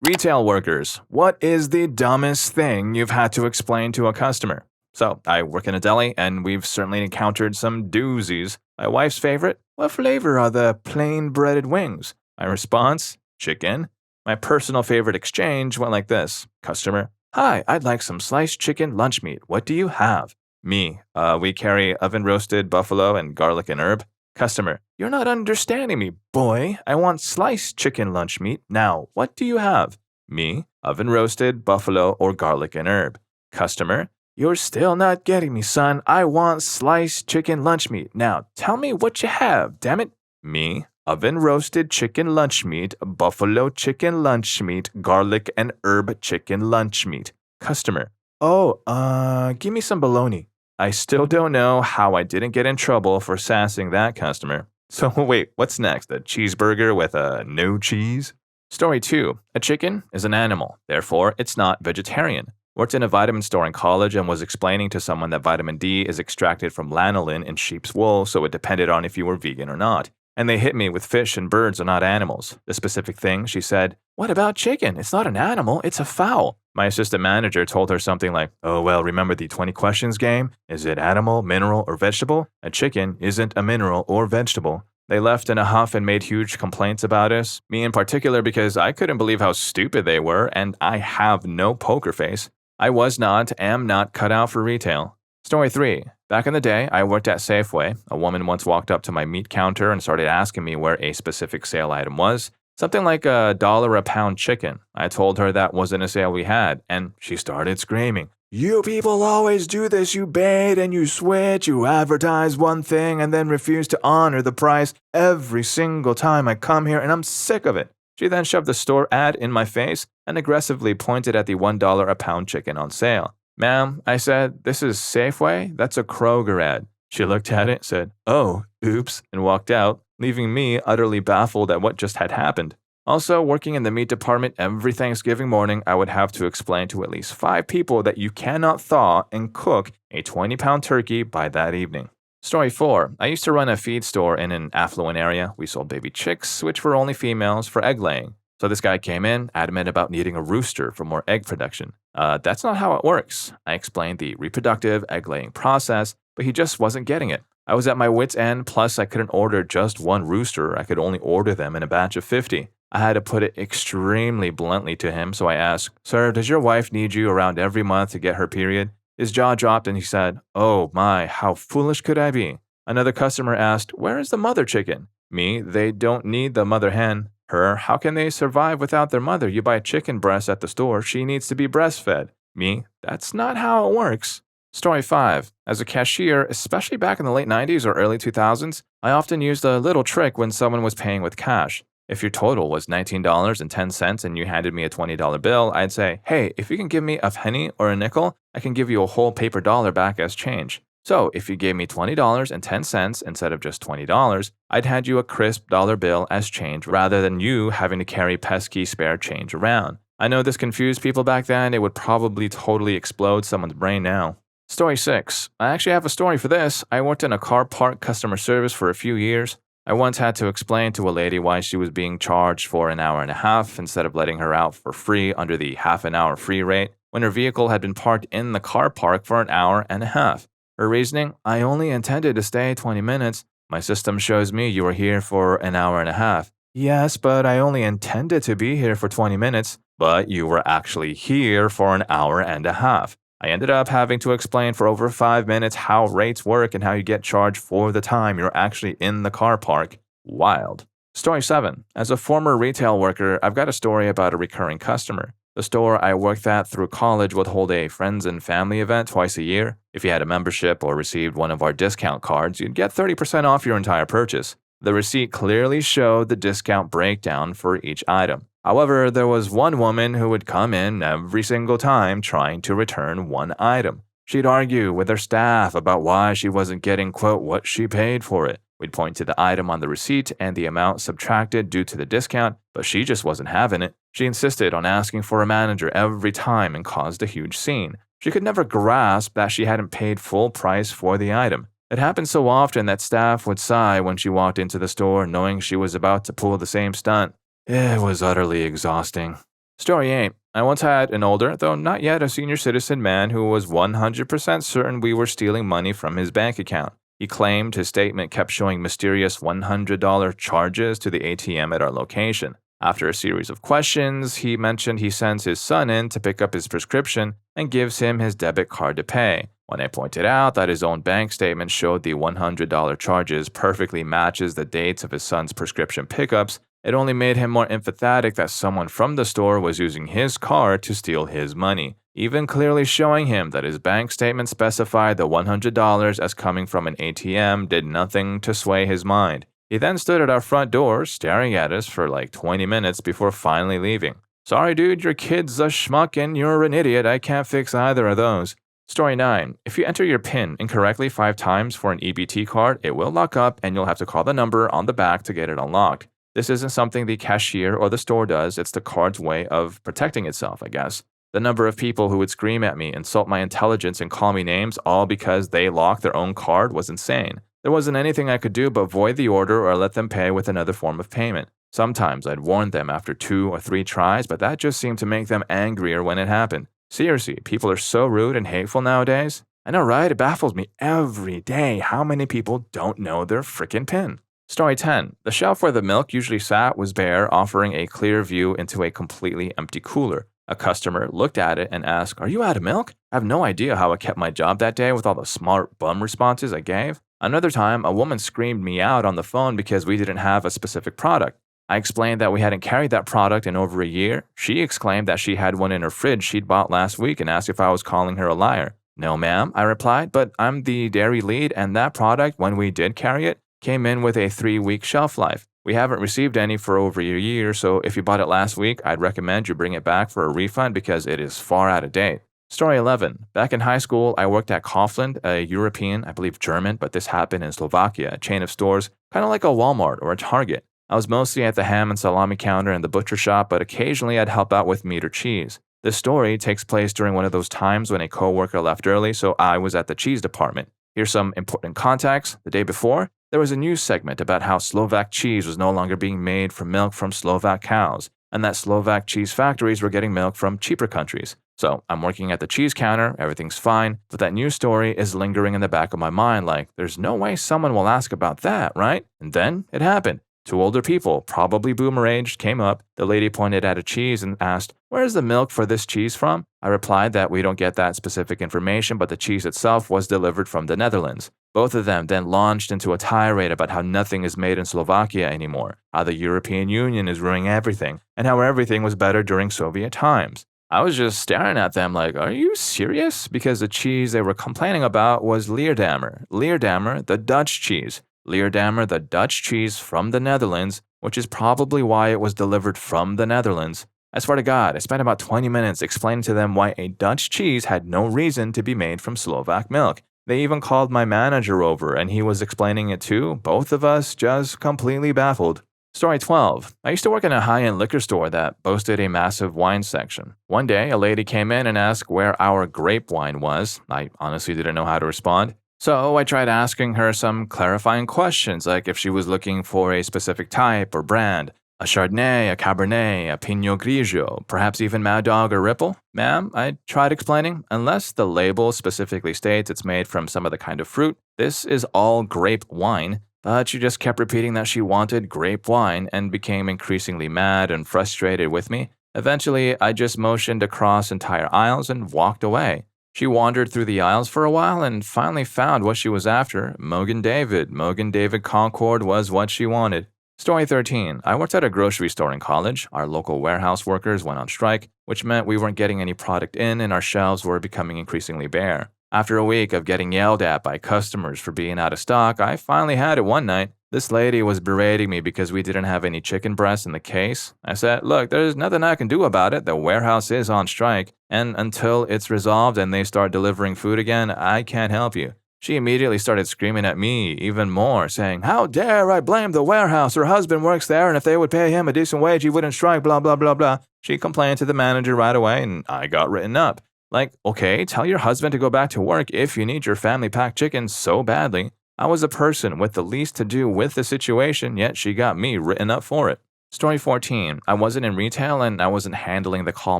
Retail workers, what is the dumbest thing you've had to explain to a customer? So, I work in a deli, and we've certainly encountered some doozies. My wife's favorite, what flavor are the plain breaded wings? My response, chicken. My personal favorite exchange went like this. Customer, hi, I'd like some sliced chicken lunch meat. What do you have? Me, we carry oven-roasted buffalo and garlic and herb. Customer, you're not understanding me, boy. I want sliced chicken lunch meat. Now, what do you have? Me, oven-roasted buffalo or garlic and herb. Customer, you're still not getting me, son. I want sliced chicken lunch meat. Now, tell me what you have, damn it. Me, oven-roasted chicken lunch meat, buffalo chicken lunch meat, garlic and herb chicken lunch meat. Customer, give me some bologna. I still don't know how I didn't get in trouble for sassing that customer. So wait, what's next? A cheeseburger with no cheese? Story 2. A chicken is an animal, therefore it's not vegetarian. Worked in a vitamin store in college and was explaining to someone that vitamin D is extracted from lanolin in sheep's wool, so it depended on if you were vegan or not. And they hit me with fish and birds are not animals. The specific thing, she said, what about chicken? It's not an animal, it's a fowl. My assistant manager told her something like, oh, well, remember the 20 questions game? Is it animal, mineral, or vegetable? A chicken isn't a mineral or vegetable. They left in a huff and made huge complaints about us, me in particular because I couldn't believe how stupid they were and I have no poker face. I am not cut out for retail. Story 3. Back in the day, I worked at Safeway. A woman once walked up to my meat counter and started asking me where a specific sale item was. Something like $1 a pound chicken. I told her that wasn't a sale we had, and she started screaming. You people always do this, you bait and you switch, you advertise one thing and then refuse to honor the price every single time I come here, and I'm sick of it. She then shoved the store ad in my face and aggressively pointed at the $1 a pound chicken on sale. Ma'am, I said, this is Safeway? That's a Kroger ad. She looked at it, said, oh, oops, and walked out, leaving me utterly baffled at what just had happened. Also, working in the meat department every Thanksgiving morning, I would have to explain to at least 5 people that you cannot thaw and cook a 20-pound turkey by that evening. Story 4. I used to run a feed store in an affluent area. We sold baby chicks, which were only females, for egg laying. So this guy came in, adamant about needing a rooster for more egg production. That's not how it works. I explained the reproductive egg-laying process, but he just wasn't getting it. I was at my wit's end, plus I couldn't order just one rooster. I could only order them in a batch of 50. I had to put it extremely bluntly to him, so I asked, Sir, does your wife need you around every month to get her period? His jaw dropped and he said, oh my, how foolish could I be? Another customer asked, where is the mother chicken? Me, they don't need the mother hen. Her, how can they survive without their mother? You buy chicken breast at the store, she needs to be breastfed. Me, that's not how it works. Story 5. As a cashier, especially back in the late 90s or early 2000s, I often used a little trick when someone was paying with cash. If your total was $19.10 and you handed me a $20 bill, I'd say, hey, if you can give me a penny or a nickel, I can give you a whole paper dollar back as change. So if you gave me $20.10 instead of just $20, I'd hand you a crisp dollar bill as change rather than you having to carry pesky spare change around. I know this confused people back then. It would probably totally explode someone's brain now. Story 6. I actually have a story for this. I worked in a car park customer service for a few years. I once had to explain to a lady why she was being charged for an hour and a half instead of letting her out for free under the half-an-hour free rate when her vehicle had been parked in the car park for an hour and a half. Her reasoning, I only intended to stay 20 minutes. My system shows me you were here for an hour and a half. Yes, but I only intended to be here for 20 minutes. But you were actually here for an hour and a half. I ended up having to explain for over 5 minutes how rates work and how you get charged for the time you're actually in the car park. Wild. Story 7. As a former retail worker, I've got a story about a recurring customer. The store I worked at through college would hold a friends and family event twice a year. If you had a membership or received one of our discount cards, you'd get 30% off your entire purchase. The receipt clearly showed the discount breakdown for each item. However, there was one woman who would come in every single time trying to return one item. She'd argue with her staff about why she wasn't getting, quote, what she paid for it. We'd point to the item on the receipt and the amount subtracted due to the discount, but she just wasn't having it. She insisted on asking for a manager every time and caused a huge scene. She could never grasp that she hadn't paid full price for the item. It happened so often that staff would sigh when she walked into the store knowing she was about to pull the same stunt. It was utterly exhausting. Story 8. I once had an older, though not yet a senior citizen man who was 100% certain we were stealing money from his bank account. He claimed his statement kept showing mysterious $100 charges to the ATM at our location. After a series of questions, he mentioned he sends his son in to pick up his prescription and gives him his debit card to pay. When I pointed out that his own bank statement showed the $100 charges perfectly matches the dates of his son's prescription pickups, it only made him more emphatic that someone from the store was using his card to steal his money, even clearly showing him that his bank statement specified the $100 as coming from an ATM did nothing to sway his mind. He then stood at our front door, staring at us for like 20 minutes before finally leaving. Sorry dude, your kid's a schmuck and you're an idiot, I can't fix either of those. Story 9. If you enter your PIN incorrectly 5 times for an EBT card, it will lock up and you'll have to call the number on the back to get it unlocked. This isn't something the cashier or the store does, it's the card's way of protecting itself, I guess. The number of people who would scream at me, insult my intelligence, and call me names all because they locked their own card was insane. There wasn't anything I could do but void the order or let them pay with another form of payment. Sometimes I'd warn them after 2 or 3 tries, but that just seemed to make them angrier when it happened. Seriously, people are so rude and hateful nowadays. I know, right? It baffles me every day how many people don't know their frickin' PIN. Story 10. The shelf where the milk usually sat was bare, offering a clear view into a completely empty cooler. A customer looked at it and asked, "Are you out of milk?" I have no idea how I kept my job that day with all the smart bum responses I gave. Another time, a woman screamed me out on the phone because we didn't have a specific product. I explained that we hadn't carried that product in over a year. She exclaimed that she had one in her fridge she'd bought last week and asked if I was calling her a liar. "No, ma'am," I replied, "but I'm the dairy lead and that product, when we did carry it, came in with a 3-week shelf life. We haven't received any for over a year, so if you bought it last week, I'd recommend you bring it back for a refund because it is far out of date." Story 11. Back in high school, I worked at Kaufland, a European, I believe German, but this happened in Slovakia, chain of stores, kind of like a Walmart or a Target. I was mostly at the ham and salami counter and the butcher shop, but occasionally I'd help out with meat or cheese. This story takes place during one of those times when a coworker left early, so I was at the cheese department. Here's some important context. The day before, there was a news segment about how Slovak cheese was no longer being made from milk from Slovak cows, and that Slovak cheese factories were getting milk from cheaper countries. So I'm working at the cheese counter, everything's fine, but that news story is lingering in the back of my mind like, there's no way someone will ask about that, right? And then it happened. 2 older people, probably boomer-aged, came up. The lady pointed at a cheese and asked, "Where's the milk for this cheese from?" I replied that we don't get that specific information, but the cheese itself was delivered from the Netherlands. Both of them then launched into a tirade about how nothing is made in Slovakia anymore, how the European Union is ruining everything, and how everything was better during Soviet times. I was just staring at them like, are you serious? Because the cheese they were complaining about was Leerdammer. Leerdammer, the Dutch cheese. Leerdammer, the Dutch cheese from the Netherlands, which is probably why it was delivered from the Netherlands. I swear to God, I spent about 20 minutes explaining to them why a Dutch cheese had no reason to be made from Slovak milk. They even called my manager over and he was explaining it too, both of us just completely baffled. Story 12. I used to work in a high-end liquor store that boasted a massive wine section. One day, a lady came in and asked where our grape wine was. I honestly didn't know how to respond. So I tried asking her some clarifying questions, like if she was looking for a specific type or brand, a Chardonnay, a Cabernet, a Pinot Grigio, perhaps even Mad Dog or Ripple. "Ma'am," I tried explaining, "unless the label specifically states it's made from some other kind of fruit, this is all grape wine." But she just kept repeating that she wanted grape wine and became increasingly mad and frustrated with me. Eventually, I just motioned across entire aisles and walked away. She wandered through the aisles for a while and finally found what she was after. Mogan David Concord was what she wanted. Story 13. I worked at a grocery store in college. Our local warehouse workers went on strike, which meant we weren't getting any product in and our shelves were becoming increasingly bare. After a week of getting yelled at by customers for being out of stock, I finally had it one night. This lady was berating me because we didn't have any chicken breasts in the case. I said, "Look, there's nothing I can do about it. The warehouse is on strike, and until it's resolved and they start delivering food again, I can't help you." She immediately started screaming at me even more, saying, "How dare I blame the warehouse? Her husband works there, and if they would pay him a decent wage, he wouldn't strike, blah, blah, blah, blah." She complained to the manager right away, and I got written up. Like, okay, tell your husband to go back to work if you need your family packed chicken so badly. I was the person with the least to do with the situation, yet she got me written up for it. Story 14. I wasn't in retail and I wasn't handling the call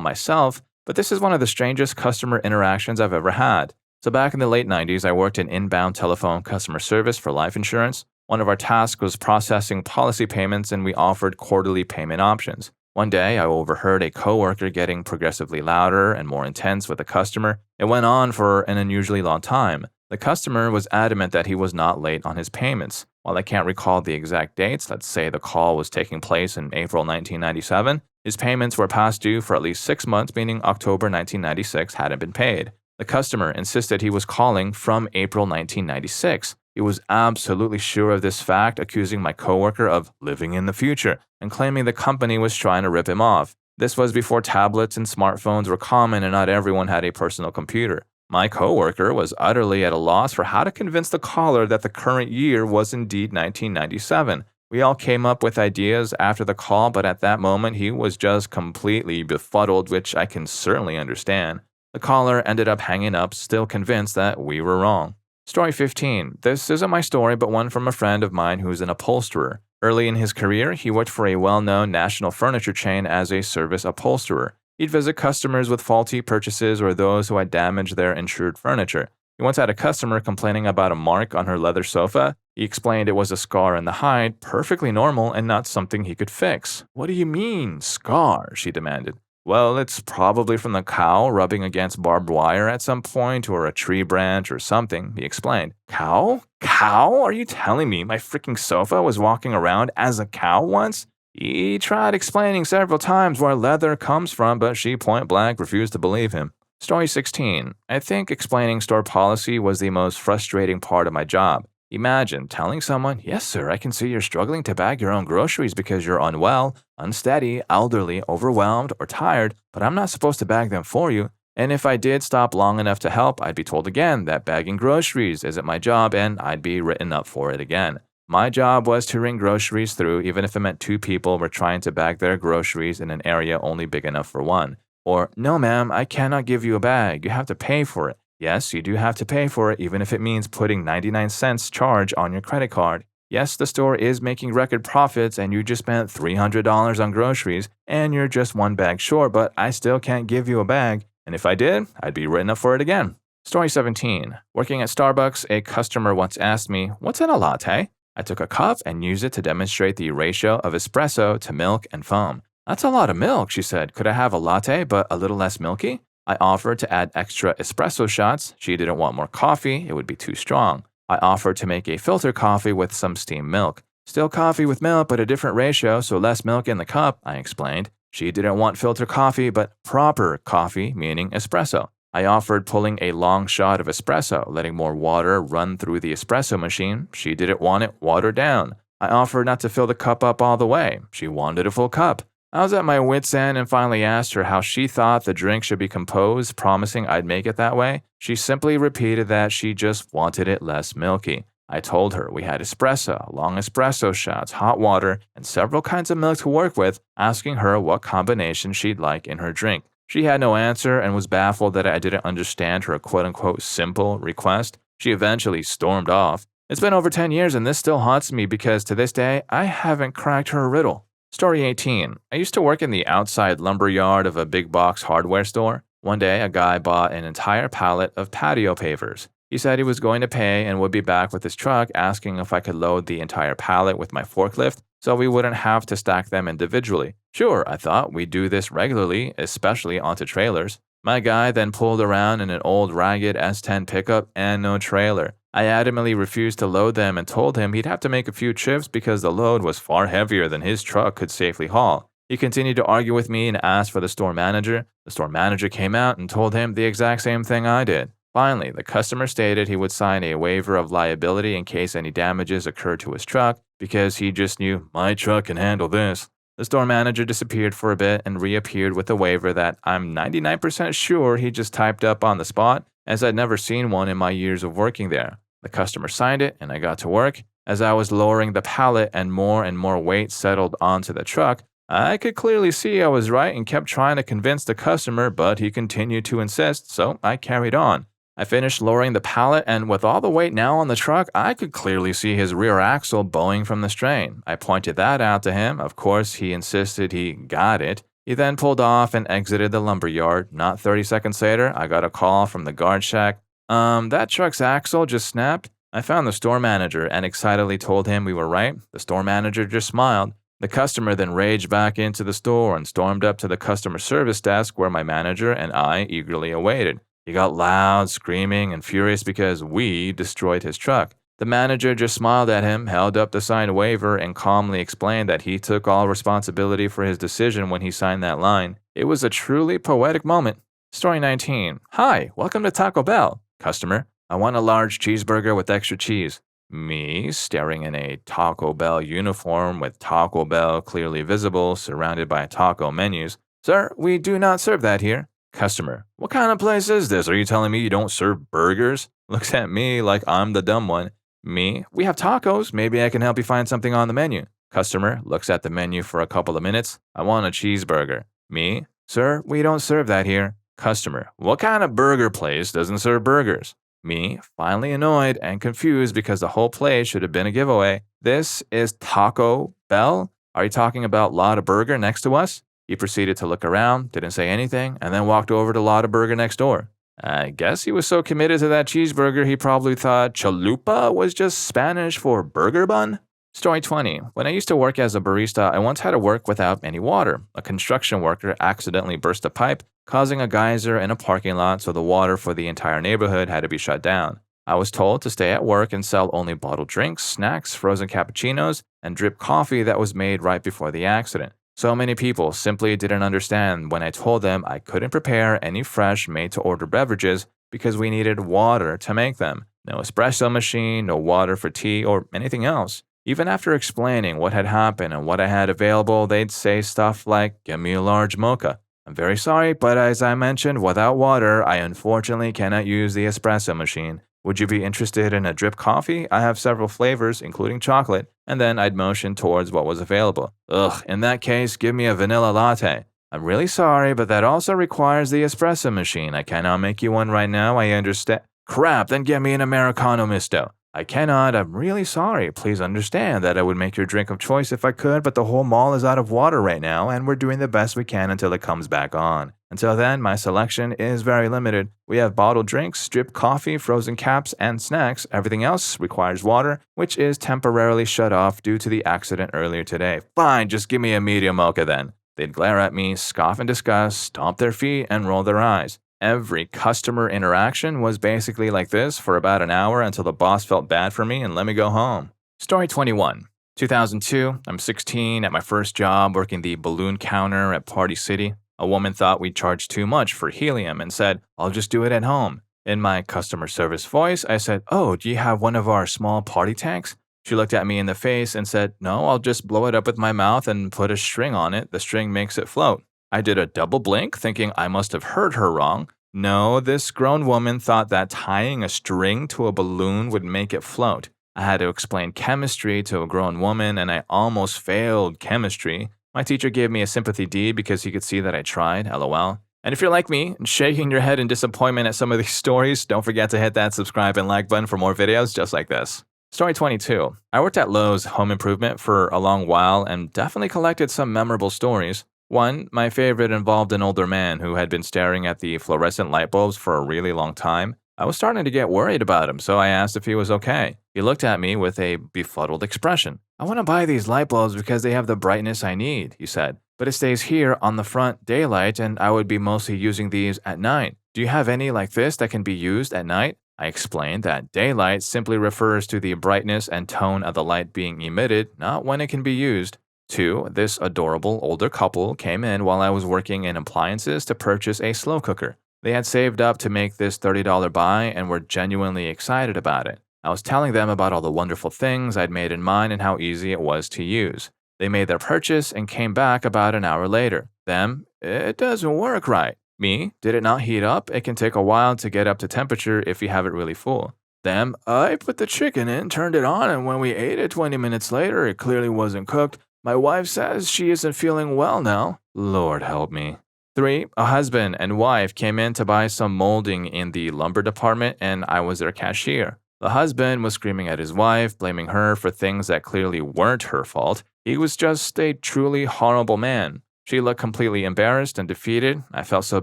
myself, but this is one of the strangest customer interactions I've ever had. So back in the late 90s, I worked in inbound telephone customer service for life insurance. One of our tasks was processing policy payments and we offered quarterly payment options. One day, I overheard a coworker getting progressively louder and more intense with a customer. It went on for an unusually long time. The customer was adamant that he was not late on his payments. While I can't recall the exact dates, let's say the call was taking place in April 1997, his payments were past due for at least 6 months, meaning October 1996 hadn't been paid. The customer insisted he was calling from April 1996. He was absolutely sure of this fact, accusing my coworker of living in the future and claiming the company was trying to rip him off. This was before tablets and smartphones were common and not everyone had a personal computer. My coworker was utterly at a loss for how to convince the caller that the current year was indeed 1997. We all came up with ideas after the call, but at that moment he was just completely befuddled, which I can certainly understand. The caller ended up hanging up, still convinced that we were wrong. Story 15. This isn't my story, but one from a friend of mine who's an upholsterer. Early in his career, he worked for a well-known national furniture chain as a service upholsterer. He'd visit customers with faulty purchases or those who had damaged their insured furniture. He once had a customer complaining about a mark on her leather sofa. He explained it was a scar in the hide, perfectly normal and not something he could fix. "What do you mean, scar?" she demanded. "Well, it's probably from the cow rubbing against barbed wire at some point or a tree branch or something," he explained. "Cow? Cow? Are you telling me my freaking sofa was walking around as a cow once?" He tried explaining several times where leather comes from, but she point blank refused to believe him. Story 16. I think explaining store policy was the most frustrating part of my job. Imagine telling someone, "Yes, sir, I can see you're struggling to bag your own groceries because you're unwell, unsteady, elderly, overwhelmed, or tired, but I'm not supposed to bag them for you. And if I did stop long enough to help, I'd be told again that bagging groceries isn't my job and I'd be written up for it again." My job was to ring groceries through, even if it meant 2 people were trying to bag their groceries in an area only big enough for one. Or, "No, ma'am, I cannot give you a bag. You have to pay for it." Yes, you do have to pay for it, even if it means putting 99 cents charge on your credit card. Yes, the store is making record profits and you just spent $300 on groceries and you're just 1 bag short, but I still can't give you a bag. And if I did, I'd be written up for it again. Story 17. Working at Starbucks, a customer once asked me, "What's in a latte?" I took a cup and used it to demonstrate the ratio of espresso to milk and foam. "That's a lot of milk," she said. "Could I have a latte but a little less milky?" I offered to add extra espresso shots. She didn't want more coffee. It would be too strong. I offered to make a filter coffee with some steamed milk. "Still coffee with milk, but a different ratio, so less milk in the cup," I explained. She didn't want filter coffee, but proper coffee, meaning espresso. I offered pulling a long shot of espresso, letting more water run through the espresso machine. She didn't want it watered down. I offered not to fill the cup up all the way. She wanted a full cup. I was at my wit's end and finally asked her how she thought the drink should be composed, promising I'd make it that way. She simply repeated that she just wanted it less milky. I told her we had espresso, long espresso shots, hot water, and several kinds of milk to work with, asking her what combination she'd like in her drink. She had no answer and was baffled that I didn't understand her quote-unquote simple request. She eventually stormed off. It's been over 10 years and this still haunts me because to this day, I haven't cracked her riddle. Story 18. I used to work in the outside lumber yard of a big box hardware store. One day, a guy bought an entire pallet of patio pavers. He said he was going to pay and would be back with his truck, asking if I could load the entire pallet with my forklift so we wouldn't have to stack them individually. Sure, I thought we do this regularly, especially onto trailers. My guy then pulled around in an old ragged S10 pickup and no trailer. I adamantly refused to load them and told him he'd have to make a few trips because the load was far heavier than his truck could safely haul. He continued to argue with me and asked for the store manager. The store manager came out and told him the exact same thing I did. Finally, the customer stated he would sign a waiver of liability in case any damages occurred to his truck because he just knew, "My truck can handle this." The store manager disappeared for a bit and reappeared with a waiver that I'm 99% sure he just typed up on the spot, as I'd never seen one in my years of working there. The customer signed it and I got to work. As I was lowering the pallet and more weight settled onto the truck, I could clearly see I was right and kept trying to convince the customer, but he continued to insist, so I carried on. I finished lowering the pallet, and with all the weight now on the truck, I could clearly see his rear axle bowing from the strain. I pointed that out to him. Of course, he insisted he got it. He then pulled off and exited the lumber yard. Not 30 seconds later, I got a call from the guard shack. That truck's axle just snapped. I found the store manager and excitedly told him we were right. The store manager just smiled. The customer then raged back into the store and stormed up to the customer service desk where my manager and I eagerly awaited. He got loud, screaming, and furious because we destroyed his truck. The manager just smiled at him, held up the signed waiver, and calmly explained that he took all responsibility for his decision when he signed that line. It was a truly poetic moment. Story 19. Hi, welcome to Taco Bell. Customer, I want a large cheeseburger with extra cheese. Me, staring in a Taco Bell uniform with Taco Bell clearly visible, surrounded by taco menus. Sir, we do not serve that here. Customer, what kind of place is this? Are you telling me you don't serve burgers? Looks at me like I'm the dumb one. Me, we have tacos. Maybe I can help you find something on the menu. Customer, looks at the menu for a couple of minutes. I want a cheeseburger. Me, sir, we don't serve that here. Customer, what kind of burger place doesn't serve burgers? Me, finally annoyed and confused because the whole place should have been a giveaway. This is Taco Bell? Are you talking about Lotta Burger next to us? He proceeded to look around, didn't say anything, and then walked over to Lotta Burger next door. I guess he was so committed to that cheeseburger he probably thought chalupa was just Spanish for burger bun. Story 20. When I used to work as a barista, I once had to work without any water. A construction worker accidentally burst a pipe, causing a geyser in a parking lot, so the water for the entire neighborhood had to be shut down. I was told to stay at work and sell only bottled drinks, snacks, frozen cappuccinos, and drip coffee that was made right before the accident. So many people simply didn't understand when I told them I couldn't prepare any fresh made-to-order beverages because we needed water to make them. No espresso machine, no water for tea, or anything else. Even after explaining what had happened and what I had available, they'd say stuff like, "Give me a large mocha." I'm very sorry, but as I mentioned, without water, I unfortunately cannot use the espresso machine. Would you be interested in a drip coffee? I have several flavors, including chocolate. And then I'd motion towards what was available. Ugh, in that case, give me a vanilla latte. I'm really sorry, but that also requires the espresso machine. I cannot make you one right now, I understand. Crap, then get me an Americano misto. I cannot, I'm really sorry. Please understand that I would make your drink of choice if I could, but the whole mall is out of water right now, and we're doing the best we can until it comes back on. Until then, my selection is very limited. We have bottled drinks, drip coffee, frozen caps, and snacks. Everything else requires water, which is temporarily shut off due to the accident earlier today. Fine, just give me a medium mocha then. They'd glare at me, scoff in disgust, stomp their feet, and roll their eyes. Every customer interaction was basically like this for about an hour until the boss felt bad for me and let me go home. Story 21. 2002, I'm 16 at my first job working the balloon counter at Party City. A woman thought we'd charge too much for helium and said, "I'll just do it at home." In my customer service voice, I said, "Oh, do you have one of our small party tanks?" She looked at me in the face and said, "No, I'll just blow it up with my mouth and put a string on it. The string makes it float." I did a double blink, thinking I must have heard her wrong. No, this grown woman thought that tying a string to a balloon would make it float. I had to explain chemistry to a grown woman, and I almost failed chemistry. My teacher gave me a sympathy D because he could see that I tried, lol. And if you're like me and shaking your head in disappointment at some of these stories, don't forget to hit that subscribe and like button for more videos just like this. Story 22. I worked at Lowe's Home Improvement for a long while and definitely collected some memorable stories. One, my favorite, involved an older man who had been staring at the fluorescent light bulbs for a really long time. I was starting to get worried about him, so I asked if he was okay. He looked at me with a befuddled expression. "I want to buy these light bulbs because they have the brightness I need," he said. "But it stays here on the front daylight, and I would be mostly using these at night. Do you have any like this that can be used at night?" I explained that daylight simply refers to the brightness and tone of the light being emitted, not when it can be used. 2. This adorable older couple came in while I was working in appliances to purchase a slow cooker. They had saved up to make this $30 buy and were genuinely excited about it. I was telling them about all the wonderful things I'd made in mine and how easy it was to use. They made their purchase and came back about an hour later. Them, "It doesn't work right." Me, "Did it not heat up? It can take a while to get up to temperature if you have it really full." Them, "I put the chicken in, turned it on, and when we ate it 20 minutes later, it clearly wasn't cooked. My wife says she isn't feeling well now." Lord help me. 3. A husband and wife came in to buy some molding in the lumber department, and I was their cashier. The husband was screaming at his wife, blaming her for things that clearly weren't her fault. He was just a truly horrible man. She looked completely embarrassed and defeated. I felt so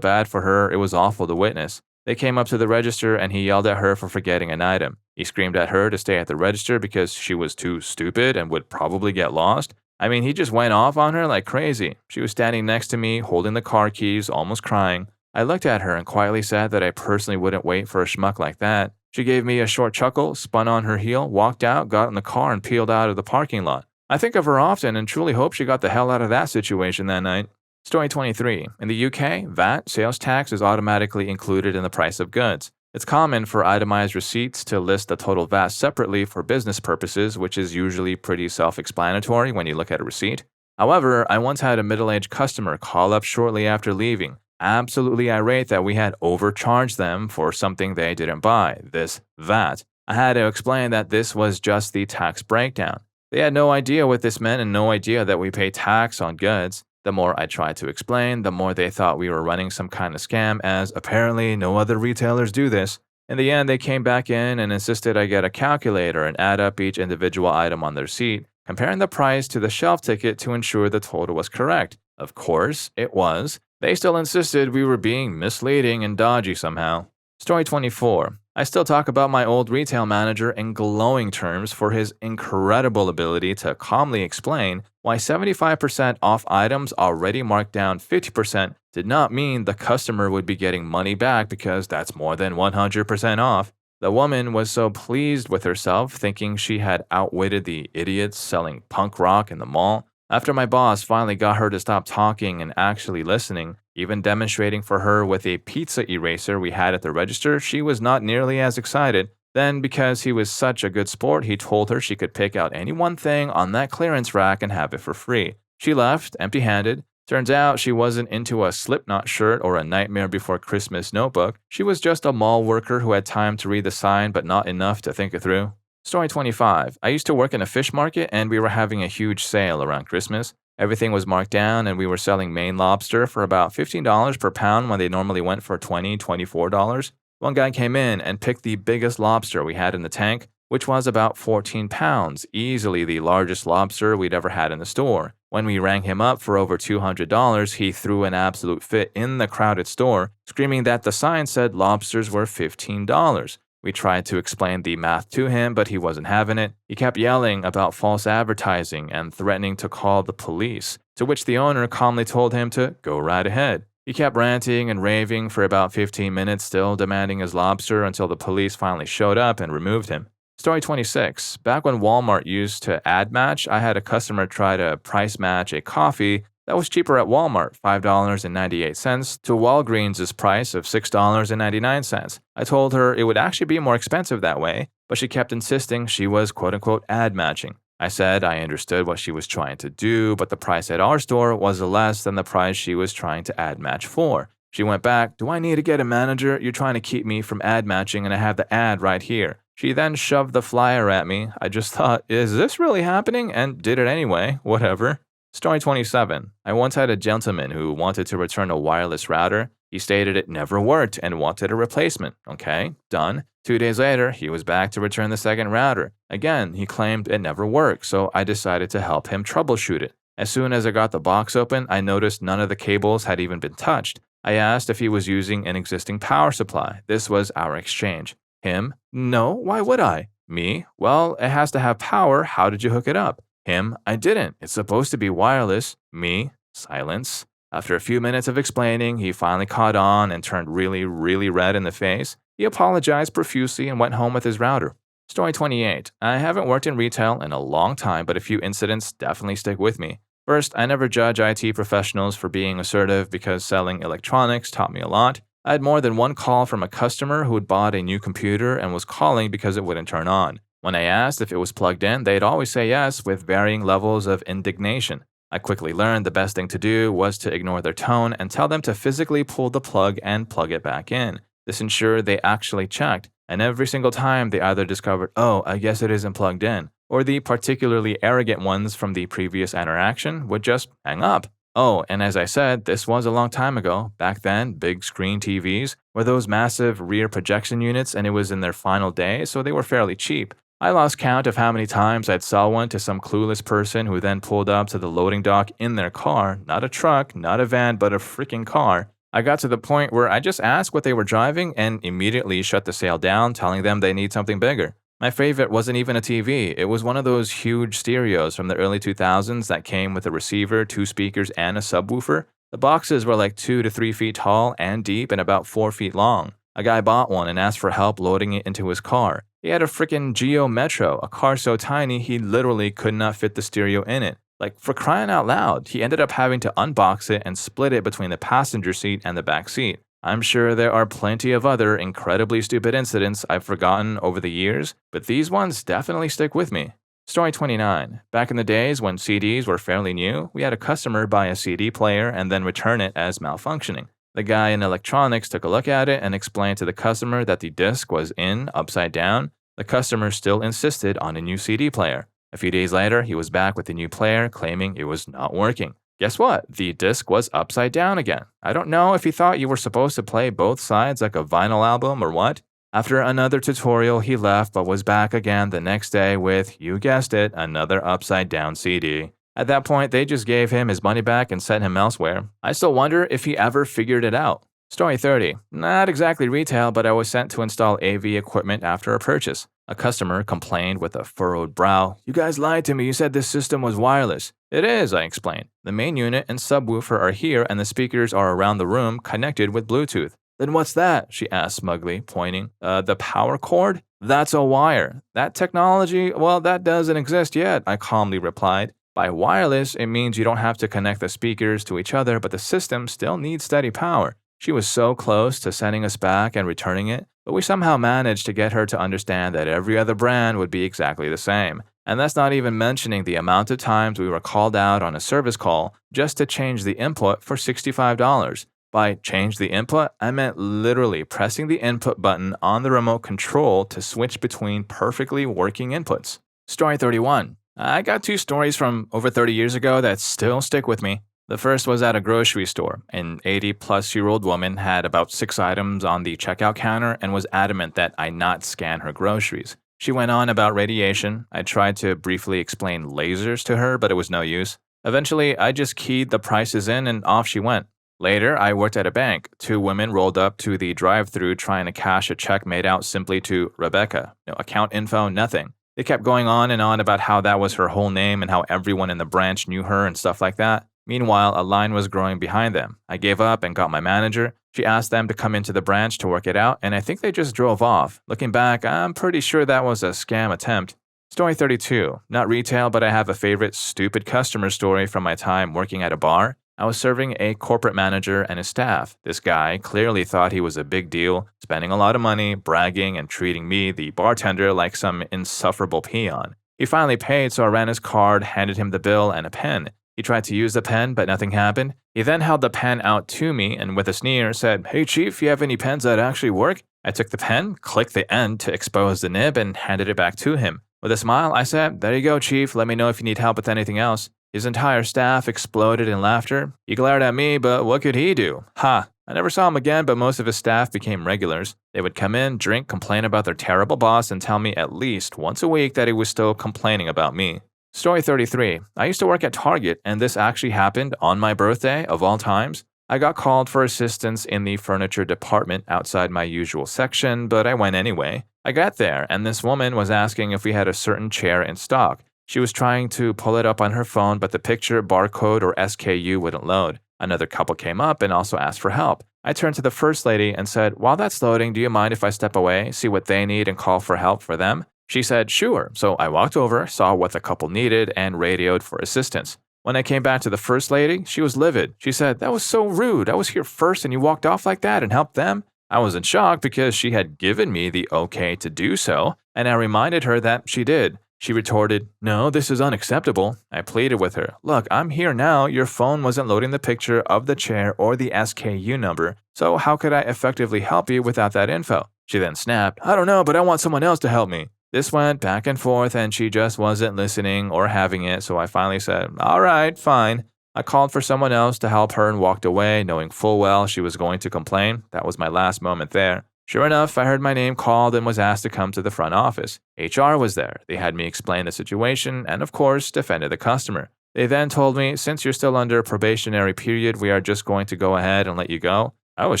bad for her, it was awful to witness. They came up to the register and he yelled at her for forgetting an item. He screamed at her to stay at the register because she was too stupid and would probably get lost. I mean, he just went off on her like crazy. She was standing next to me, holding the car keys, almost crying. I looked at her and quietly said that I personally wouldn't wait for a schmuck like that. She gave me a short chuckle, spun on her heel, walked out, got in the car, and peeled out of the parking lot. I think of her often and truly hope she got the hell out of that situation that night. Story 23. In the UK, VAT, sales tax, is automatically included in the price of goods. It's common for itemized receipts to list the total VAT separately for business purposes, which is usually pretty self-explanatory when you look at a receipt. However, I once had a middle-aged customer call up shortly after leaving, absolutely irate that we had overcharged them for something they didn't buy, this VAT. I had to explain that this was just the tax breakdown. They had no idea what this meant and no idea that we pay tax on goods. The more I tried to explain, the more they thought we were running some kind of scam, as apparently no other retailers do this. In the end, they came back in and insisted I get a calculator and add up each individual item on their receipt, comparing the price to the shelf ticket to ensure the total was correct. Of course, it was. They still insisted we were being misleading and dodgy somehow. Story 24. I still talk about my old retail manager in glowing terms for his incredible ability to calmly explain why 75% off items already marked down 50% did not mean the customer would be getting money back because that's more than 100% off. The woman was so pleased with herself, thinking she had outwitted the idiots selling punk rock in the mall. After my boss finally got her to stop talking and actually listening, even demonstrating for her with a pizza eraser we had at the register, she was not nearly as excited. Then, because he was such a good sport, he told her she could pick out any one thing on that clearance rack and have it for free. She left, empty-handed. Turns out she wasn't into a Slipknot shirt or a Nightmare Before Christmas notebook. She was just a mall worker who had time to read the sign but not enough to think it through. Story 25. I used to work in a fish market and we were having a huge sale around Christmas. Everything was marked down and we were selling Maine lobster for about $15 per pound when they normally went for $20, $24. One guy came in and picked the biggest lobster we had in the tank, which was about 14 pounds, easily the largest lobster we'd ever had in the store. When we rang him up for over $200, he threw an absolute fit in the crowded store, screaming that the sign said lobsters were $15. We tried to explain the math to him, but he wasn't having it. He kept yelling about false advertising and threatening to call the police, to which the owner calmly told him to go right ahead. He kept ranting and raving for about 15 minutes, still demanding his lobster until the police finally showed up and removed him. Story 26. Back when Walmart used to ad match, I had a customer try to price match a coffee that was cheaper at Walmart, $5.98, to Walgreens' price of $6.99. I told her it would actually be more expensive that way, but she kept insisting she was quote-unquote ad matching. I said I understood what she was trying to do, but the price at our store was less than the price she was trying to ad match for. She went back, "Do I need to get a manager? You're trying to keep me from ad matching and I have the ad right here." She then shoved the flyer at me. I just thought, is this really happening? And did it anyway, whatever. Story 27. I once had a gentleman who wanted to return a wireless router. He stated it never worked and wanted a replacement. Okay, done. 2 days later, he was back to return the second router. Again, he claimed it never worked, so I decided to help him troubleshoot it. As soon as I got the box open, I noticed none of the cables had even been touched. I asked if he was using an existing power supply. This was our exchange. Him? No, why would I? Me? Well, it has to have power. How did you hook it up? Him? I didn't. It's supposed to be wireless. Me? Silence. After a few minutes of explaining, he finally caught on and turned really, really red in the face. He apologized profusely and went home with his router. Story 28. I haven't worked in retail in a long time, but a few incidents definitely stick with me. First, I never judge IT professionals for being assertive because selling electronics taught me a lot. I had more than one call from a customer who had bought a new computer and was calling because it wouldn't turn on. When I asked if it was plugged in, they'd always say yes with varying levels of indignation. I quickly learned the best thing to do was to ignore their tone and tell them to physically pull the plug and plug it back in. This ensured they actually checked, and every single time they either discovered, "Oh, I guess it isn't plugged in," or the particularly arrogant ones from the previous interaction would just hang up. Oh, and as I said, this was a long time ago. Back then, big screen TVs were those massive rear projection units, and it was in their final days, so they were fairly cheap. I lost count of how many times I'd sell one to some clueless person who then pulled up to the loading dock in their car, not a truck, not a van, but a freaking car. I got to the point where I just asked what they were driving and immediately shut the sale down, telling them they need something bigger. My favorite wasn't even a TV. It was one of those huge stereos from the early 2000s that came with a receiver, 2 speakers, and a subwoofer. The boxes were like 2 to 3 feet tall and deep and about 4 feet long. A guy bought one and asked for help loading it into his car. He had a frickin' Geo Metro, a car so tiny he literally could not fit the stereo in it. Like, for crying out loud, he ended up having to unbox it and split it between the passenger seat and the back seat. I'm sure there are plenty of other incredibly stupid incidents I've forgotten over the years, but these ones definitely stick with me. Story 29. Back in the days when CDs were fairly new, we had a customer buy a CD player and then return it as malfunctioning. The guy in electronics took a look at it and explained to the customer that the disc was upside down. The customer still insisted on a new CD player. A few days later, he was back with the new player, claiming it was not working. Guess what? The disc was upside down again. I don't know if he thought you were supposed to play both sides like a vinyl album or what. After another tutorial, he left but was back again the next day with, you guessed it, another upside down CD. At that point, they just gave him his money back and sent him elsewhere. I still wonder if he ever figured it out. Story 30. Not exactly retail, but I was sent to install AV equipment after a purchase. A customer complained with a furrowed brow. You guys lied to me, you said this system was wireless. It is, I explained. The main unit and subwoofer are here and the speakers are around the room connected with Bluetooth. Then what's that? She asked smugly, pointing. The power cord? That's a wire. That technology, well, that doesn't exist yet, I calmly replied. By wireless, it means you don't have to connect the speakers to each other, but the system still needs steady power. She was so close to sending us back and returning it, but we somehow managed to get her to understand that every other brand would be exactly the same. And that's not even mentioning the amount of times we were called out on a service call just to change the input for $65. By change the input, I meant literally pressing the input button on the remote control to switch between perfectly working inputs. Story 31. I got 2 stories from over 30 years ago that still stick with me. The first was at a grocery store. An 80-plus-year-old woman had about 6 items on the checkout counter and was adamant that I not scan her groceries. She went on about radiation. I tried to briefly explain lasers to her, but it was no use. Eventually, I just keyed the prices in and off she went. Later, I worked at a bank. 2 women rolled up to the drive-thru trying to cash a check made out simply to Rebecca. No account info, nothing. They kept going on and on about how that was her whole name and how everyone in the branch knew her and stuff like that. Meanwhile, a line was growing behind them. I gave up and got my manager. She asked them to come into the branch to work it out, and I think they just drove off. Looking back, I'm pretty sure that was a scam attempt. Story 32. Not retail, but I have a favorite stupid customer story from my time working at a bar. I was serving a corporate manager and his staff. This guy clearly thought he was a big deal, spending a lot of money, bragging, and treating me, the bartender, like some insufferable peon. He finally paid, so I ran his card, handed him the bill and a pen. He tried to use the pen, but nothing happened. He then held the pen out to me and with a sneer said, Hey chief, you have any pens that actually work? I took the pen, clicked the end to expose the nib, and handed it back to him. With a smile, I said, There you go, chief. Let me know if you need help with anything else. His entire staff exploded in laughter. He glared at me, but what could he do? Ha! I never saw him again, but most of his staff became regulars. They would come in, drink, complain about their terrible boss, and tell me at least once a week that he was still complaining about me. Story 33. I used to work at Target, and this actually happened on my birthday, of all times. I got called for assistance in the furniture department outside my usual section, but I went anyway. I got there, and this woman was asking if we had a certain chair in stock. She was trying to pull it up on her phone, but the picture, barcode, or SKU wouldn't load. Another couple came up and also asked for help. I turned to the first lady and said, While that's loading, do you mind if I step away, see what they need, and call for help for them? She said, Sure. So I walked over, saw what the couple needed, and radioed for assistance. When I came back to the first lady, she was livid. She said, That was so rude. I was here first and you walked off like that and helped them? I was in shock because she had given me the okay to do so, and I reminded her that she did. She retorted, No, this is unacceptable. I pleaded with her. Look, I'm here now. Your phone wasn't loading the picture of the chair or the SKU number, so how could I effectively help you without that info? She then snapped, I don't know, but I want someone else to help me. This went back and forth, and she just wasn't listening or having it, so I finally said, All right, fine. I called for someone else to help her and walked away, knowing full well she was going to complain. That was my last moment there. Sure enough, I heard my name called and was asked to come to the front office. HR was there. They had me explain the situation and, of course, defended the customer. They then told me, since you're still under a probationary period, we are just going to go ahead and let you go. I was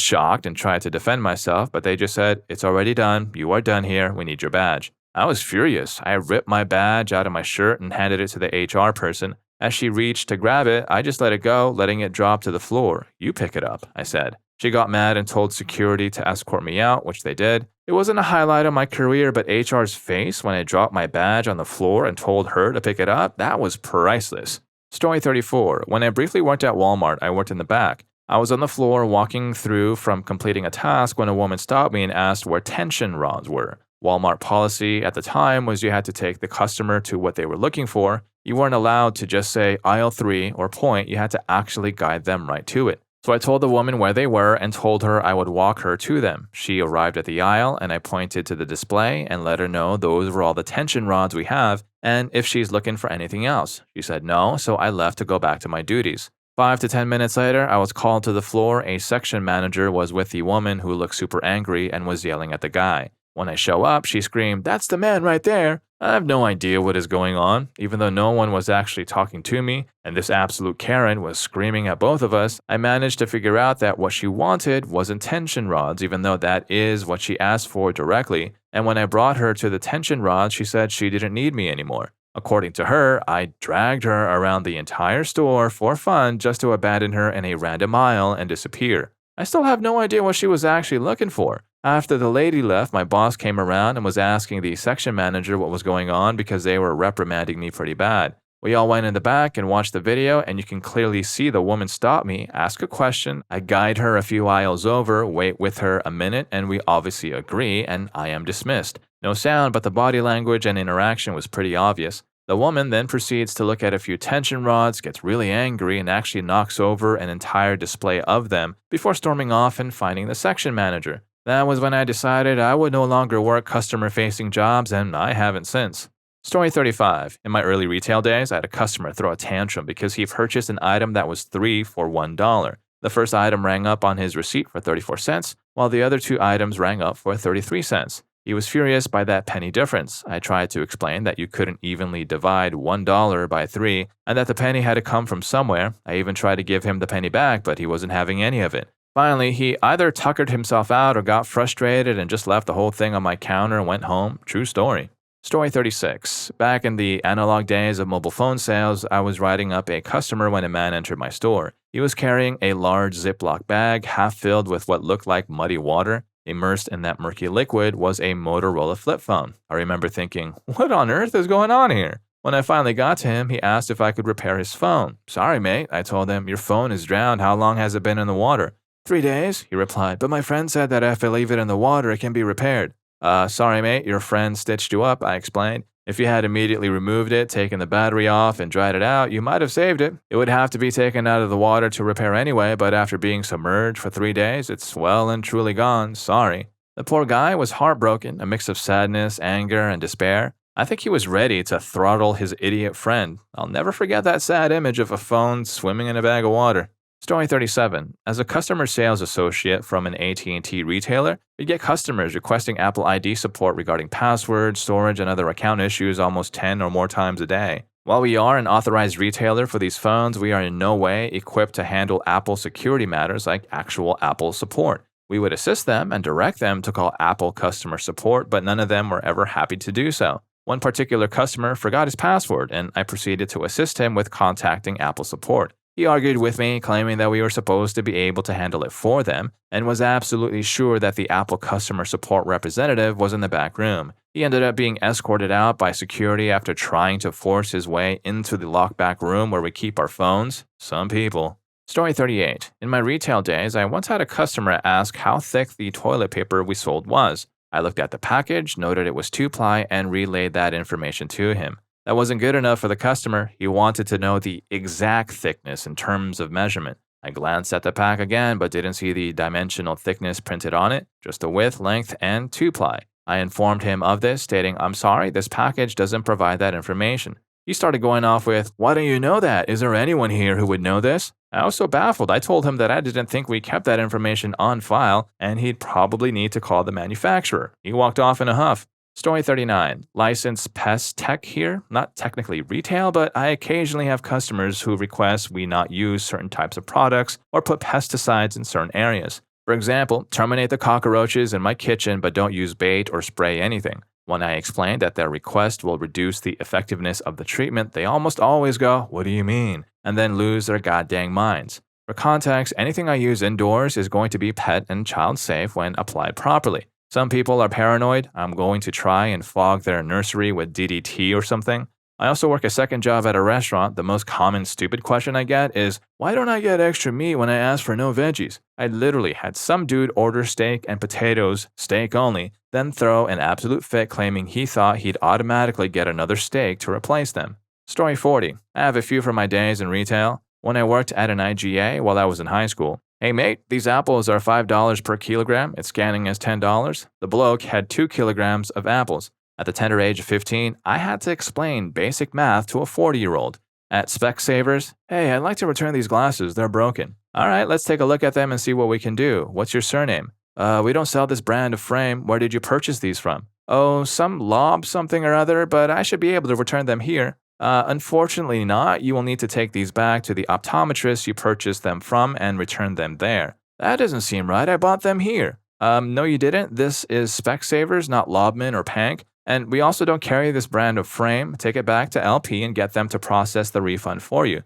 shocked and tried to defend myself, but they just said, it's already done. You are done here. We need your badge. I was furious. I ripped my badge out of my shirt and handed it to the HR person. As she reached to grab it, I just let it go, letting it drop to the floor. You pick it up, I said. She got mad and told security to escort me out, which they did. It wasn't a highlight of my career, but HR's face when I dropped my badge on the floor and told her to pick it up, that was priceless. Story 34. When I briefly worked at Walmart, I worked in the back. I was on the floor walking through from completing a task when a woman stopped me and asked where tension rods were. Walmart policy at the time was you had to take the customer to what they were looking for. You weren't allowed to just say aisle 3 or point, you had to actually guide them right to it. So I told the woman where they were and told her I would walk her to them. She arrived at the aisle and I pointed to the display and let her know those were all the tension rods we have and if she's looking for anything else. She said no, so I left to go back to my duties. 5 to 10 minutes later, I was called to the floor. A section manager was with the woman who looked super angry and was yelling at the guy. When I show up, she screamed, "That's the man right there." I have no idea what is going on. Even though no one was actually talking to me, and this absolute Karen was screaming at both of us, I managed to figure out that what she wanted wasn't tension rods, even though that is what she asked for directly. And when I brought her to the tension rods, she said she didn't need me anymore. According to her, I dragged her around the entire store for fun just to abandon her in a random aisle and disappear. I still have no idea what she was actually looking for. After the lady left, my boss came around and was asking the section manager what was going on because they were reprimanding me pretty bad. We all went in the back and watched the video, and you can clearly see the woman stop me, ask a question, I guide her a few aisles over, wait with her a minute, and we obviously agree, and I am dismissed. No sound, but the body language and interaction was pretty obvious. The woman then proceeds to look at a few tension rods, gets really angry, and actually knocks over an entire display of them before storming off and finding the section manager. That was when I decided I would no longer work customer-facing jobs, and I haven't since. Story 35. In my early retail days, I had a customer throw a tantrum because he purchased an item that was $3 for $1. The first item rang up on his receipt for 34 cents, while the other two items rang up for 33 cents. He was furious by that penny difference. I tried to explain that you couldn't evenly divide $1 by 3 and that the penny had to come from somewhere. I even tried to give him the penny back, but he wasn't having any of it. Finally, he either tuckered himself out or got frustrated and just left the whole thing on my counter and went home. True story. Story 36. Back in the analog days of mobile phone sales, I was riding up a customer when a man entered my store. He was carrying a large Ziploc bag, half filled with what looked like muddy water. Immersed in that murky liquid was a Motorola flip phone. I remember thinking, what on earth is going on here? When I finally got to him, he asked if I could repair his phone. Sorry, mate, I told him. Your phone is drowned. How long has it been in the water? 3 days, he replied, but my friend said that if I leave it in the water, it can be repaired. Sorry, mate, your friend stitched you up, I explained. If you had immediately removed it, taken the battery off, and dried it out, you might have saved it. It would have to be taken out of the water to repair anyway, but after being submerged for 3 days, it's well and truly gone. Sorry. The poor guy was heartbroken, a mix of sadness, anger, and despair. I think he was ready to throttle his idiot friend. I'll never forget that sad image of a phone swimming in a bag of water. Story 37. As a customer sales associate from an AT&T retailer, we get customers requesting Apple ID support regarding passwords, storage, and other account issues almost 10 or more times a day. While we are an authorized retailer for these phones, we are in no way equipped to handle Apple security matters like actual Apple support. We would assist them and direct them to call Apple customer support, but none of them were ever happy to do so. One particular customer forgot his password, and I proceeded to assist him with contacting Apple support. He argued with me, claiming that we were supposed to be able to handle it for them, and was absolutely sure that the Apple customer support representative was in the back room. He ended up being escorted out by security after trying to force his way into the locked back room where we keep our phones. Some people. Story 38. In my retail days, I once had a customer ask how thick the toilet paper we sold was. I looked at the package, noted it was 2-ply, and relayed that information to him. That wasn't good enough for the customer. He wanted to know the exact thickness in terms of measurement. I glanced at the pack again, but didn't see the dimensional thickness printed on it, just the width, length, and 2-ply. I informed him of this, stating, I'm sorry, this package doesn't provide that information. He started going off with, "Why don't you know that? Is there anyone here who would know this?" I was so baffled. I told him that I didn't think we kept that information on file and he'd probably need to call the manufacturer. He walked off in a huff. Story 39. Licensed Pest tech here. Not technically retail, but I occasionally have customers who request we not use certain types of products or put pesticides in certain areas. For example, terminate the cockroaches in my kitchen but don't use bait or spray anything. When I explain that their request will reduce the effectiveness of the treatment, they almost always go, "What do you mean?" and then lose their goddamn minds. For context, anything I use indoors is going to be pet and child safe when applied properly. Some people are paranoid. I'm going to try and fog their nursery with DDT or something. I also work a second job at a restaurant. The most common stupid question I get is, "Why don't I get extra meat when I ask for no veggies?" I literally had some dude order steak and potatoes, steak only, then throw an absolute fit claiming he thought he'd automatically get another steak to replace them. Story 40. I have a few from my days in retail. When I worked at an IGA while I was in high school. "Hey mate, these apples are $5 per kilogram. It's scanning as $10. The bloke had 2 kilograms of apples. At the tender age of 15, I had to explain basic math to a 40-year-old. At Specsavers, "Hey, I'd like to return these glasses. They're broken." "All right, let's take a look at them and see what we can do. What's your surname?" We don't sell this brand of frame. Where did you purchase these from?" "Oh, some lob something or other, but I should be able to return them here." Unfortunately not. You will need to take these back to the optometrist you purchased them from and return them there." "That doesn't seem right. I bought them here." No you didn't. This is Specsavers, not Lobman or Pank. And we also don't carry this brand of frame. Take it back to LP and get them to process the refund for you."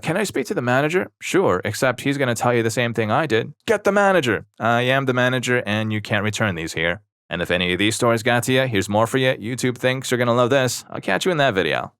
Can I speak to the manager?" "Sure, except he's going to tell you the same thing I did. Get the manager." "I am the manager and you can't return these here." And if any of these stories got to you, here's more for you. YouTube thinks you're going to love this. I'll catch you in that video.